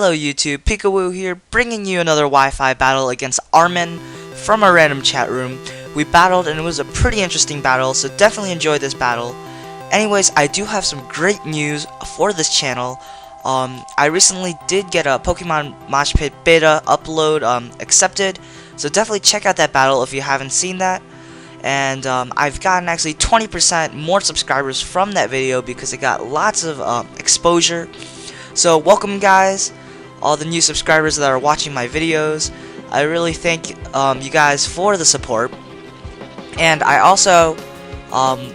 Hello YouTube, PikaWu here, bringing you another Wi-Fi battle against Arman from a random chat room. We battled and it was a pretty interesting battle, so definitely enjoy this battle. Anyways, I do have some great news for this channel. I recently did get a Pokemon Mosh Pit beta upload accepted, so definitely check out that battle if you haven't seen that. And I've gotten actually 20% more subscribers from that video because it got lots of exposure. So welcome guys, all the new subscribers that are watching my videos. I really thank you guys for the support. And I also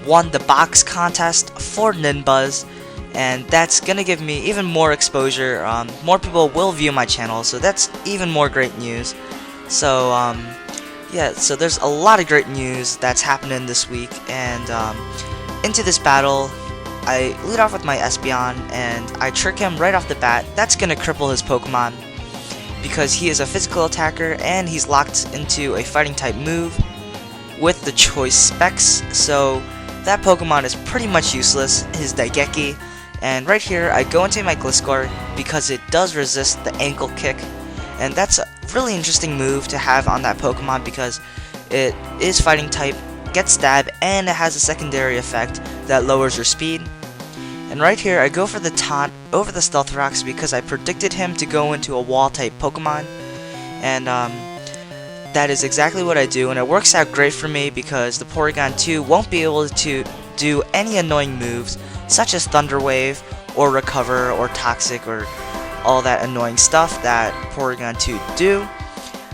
won the box contest for Ninbuzz, and that's gonna give me even more exposure. More people will view my channel, so that's even more great news. So yeah, so there's a lot of great news that's happening this week, and into this battle I lead off with my Espeon and I trick him right off the bat. That's gonna cripple his Pokemon because he is a physical attacker and he's locked into a fighting type move with the choice specs, so that Pokemon is pretty much useless, his Daigeki. And right here I go into my Gliscor because it does resist the ankle kick, and that's a really interesting move to have on that Pokemon because it is fighting type, gets stab, and it has a secondary effect that lowers your speed. And right here I go for the taunt over the Stealth Rocks because I predicted him to go into a wall type Pokemon, and that is exactly what I do, and it works out great for me because the Porygon 2 won't be able to do any annoying moves such as Thunder Wave or Recover or Toxic or all that annoying stuff that Porygon 2 do.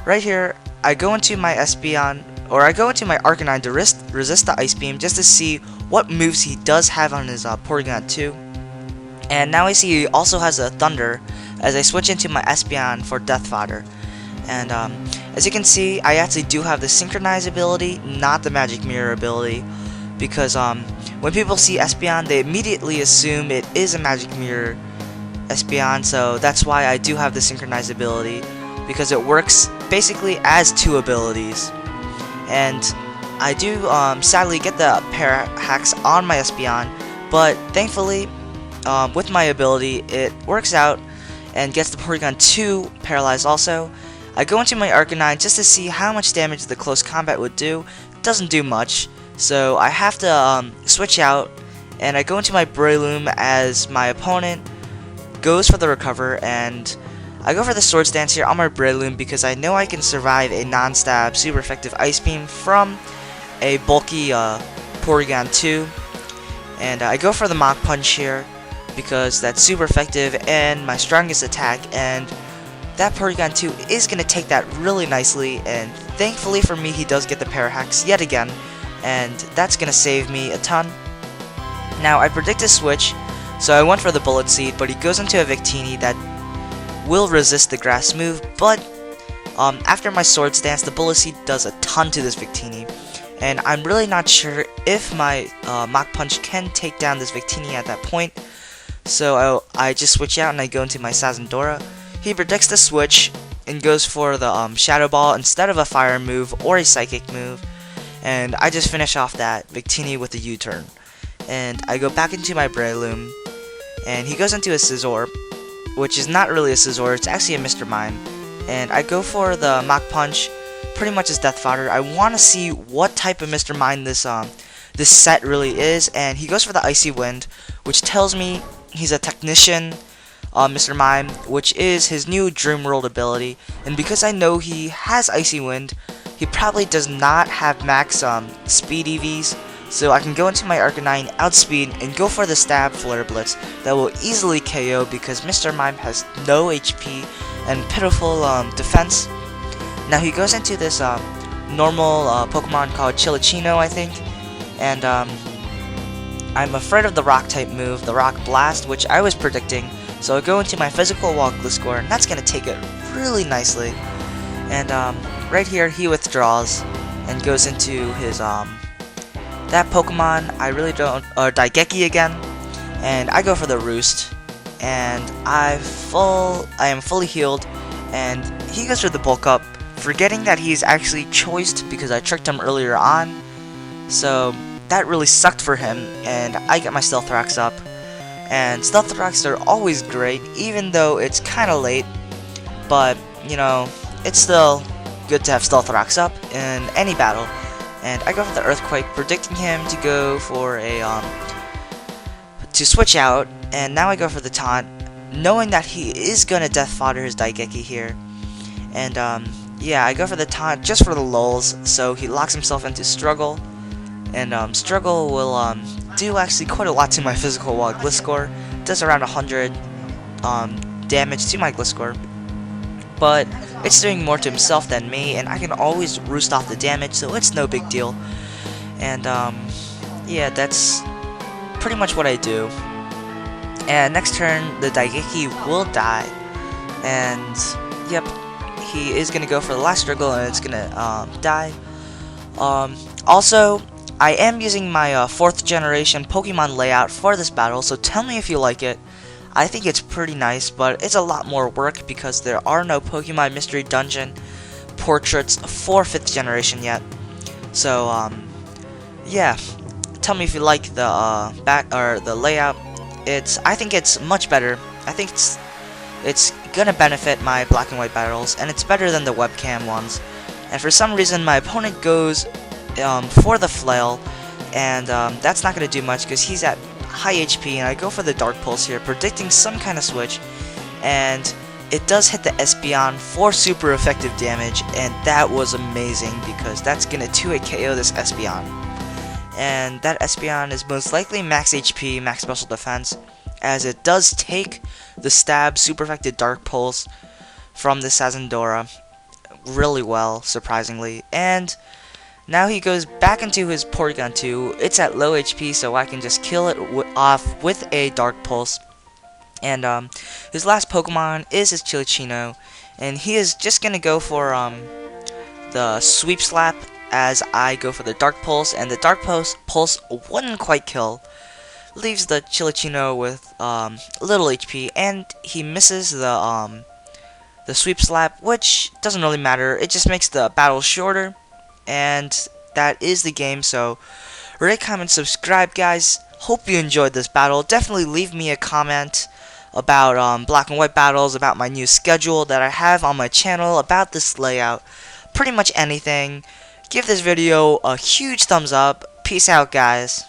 Right here I go into my Espeon, or I go into my Arcanine to resist the Ice Beam just to see what moves he does have on his Porygon 2. And now I see he also has a Thunder as I switch into my Espeon for Death Fodder. And as you can see, I actually do have the Synchronize ability, not the Magic Mirror ability, because when people see Espeon, they immediately assume it is a Magic Mirror Espeon, so that's why I do have the Synchronize ability, because it works basically as two abilities. And I do sadly get the Para-Hacks on my Espeon, but thankfully with my ability it works out and gets the Porygon 2 paralyzed also. I go into my Arcanine just to see how much damage the close combat would do. It doesn't do much, so I have to switch out, and I go into my Breloom as my opponent goes for the Recover, and I go for the Swords Dance here on my Breloom because I know I can survive a non-stab super effective Ice Beam from a bulky Porygon 2. And I go for the Mach Punch here because that's super effective and my strongest attack, and that Porygon 2 is going to take that really nicely, and thankfully for me he does get the Para-Hacks yet again, and that's going to save me a ton. Now I predict a switch, so I went for the Bullet Seed, but he goes into a Victini that will resist the grass move, but after my Swords Dance, the Bullet Seed does a ton to this Victini, and I'm really not sure if my Mach Punch can take down this Victini at that point, so I just switch out and I go into my Sazendora. He predicts the switch and goes for the Shadow Ball instead of a Fire move or a Psychic move, and I just finish off that Victini with a U-turn. And I go back into my Breloom, and he goes into a Scizor, which is not really a Scizor, it's actually a Mr. Mime. And I go for the Mach Punch, pretty much as Death Fodder. I want to see what type of Mr. Mime this set really is, and he goes for the Icy Wind, which tells me he's a Technician Mr. Mime, which is his new Dream World ability. And because I know he has Icy Wind, he probably does not have max speed EVs, so I can go into my Arcanine, outspeed, and go for the Stab Flare Blitz that will easily KO because Mr. Mime has no HP and pitiful defense. Now he goes into this normal Pokemon called Chilichino, I think, and I'm afraid of the Rock type move, the Rock Blast, which I was predicting, so I go into my Physical Wall Gliscor, and that's going to take it really nicely. And right here he withdraws and goes into his that Pokemon I really don't, or Daigeki again, and I go for the Roost, and I am fully healed, and he goes for the Bulk Up, forgetting that he's actually choiced because I tricked him earlier on, so that really sucked for him, and I get my Stealth Rocks up, And stealth rocks are always great, even though it's kind of late. But, you know, it's still good to have stealth rocks up in any battle. And I go for the earthquake, predicting him to go for a, to switch out. And now I go for the taunt, knowing that he is gonna death fodder his Daigeki here. And, yeah, I go for the taunt just for the lulz, so he locks himself into struggle. And, struggle will, do actually quite a lot to my physical wall Gliscor. Does around 100, damage to my Gliscor. But it's doing more to himself than me, and I can always roost off the damage, so it's no big deal. And, yeah, that's pretty much what I do. And next turn, the Daigeki will die. And, yep, he is gonna go for the last struggle, and it's gonna, die. Also, I am using my 4th generation Pokemon layout for this battle, so tell me if you like it. I think it's pretty nice, but it's a lot more work because there are no Pokemon Mystery Dungeon portraits for 5th generation yet. So, yeah, tell me if you like the the layout. I think it's much better. I think it's gonna benefit my black and white battles, and it's better than the webcam ones. And for some reason, my opponent goes for the flail, and that's not gonna do much because he's at high HP, and I go for the Dark Pulse here, predicting some kind of switch, and it does hit the Espeon for super effective damage, and that was amazing because that's gonna 2-hit KO this Espeon. And that Espeon is most likely max HP, max special defense, as it does take the stab super effective Dark Pulse from the Sazendora really well, surprisingly. And now he goes back into his Porygon 2. It's at low HP, so I can just kill it off with a Dark Pulse. And his last Pokemon is his Chilichino, and he is just gonna go for the Sweep Slap as I go for the Dark Pulse, and the Dark Pulse wouldn't quite kill. Leaves the Chilichino with little HP, and he misses the Sweep Slap, which doesn't really matter. It just makes the battle shorter. And that is the game, so rate, comment, subscribe, guys. Hope you enjoyed this battle. Definitely leave me a comment about black and white battles, about my new schedule that I have on my channel, about this layout, pretty much anything. Give this video a huge thumbs up. Peace out, guys.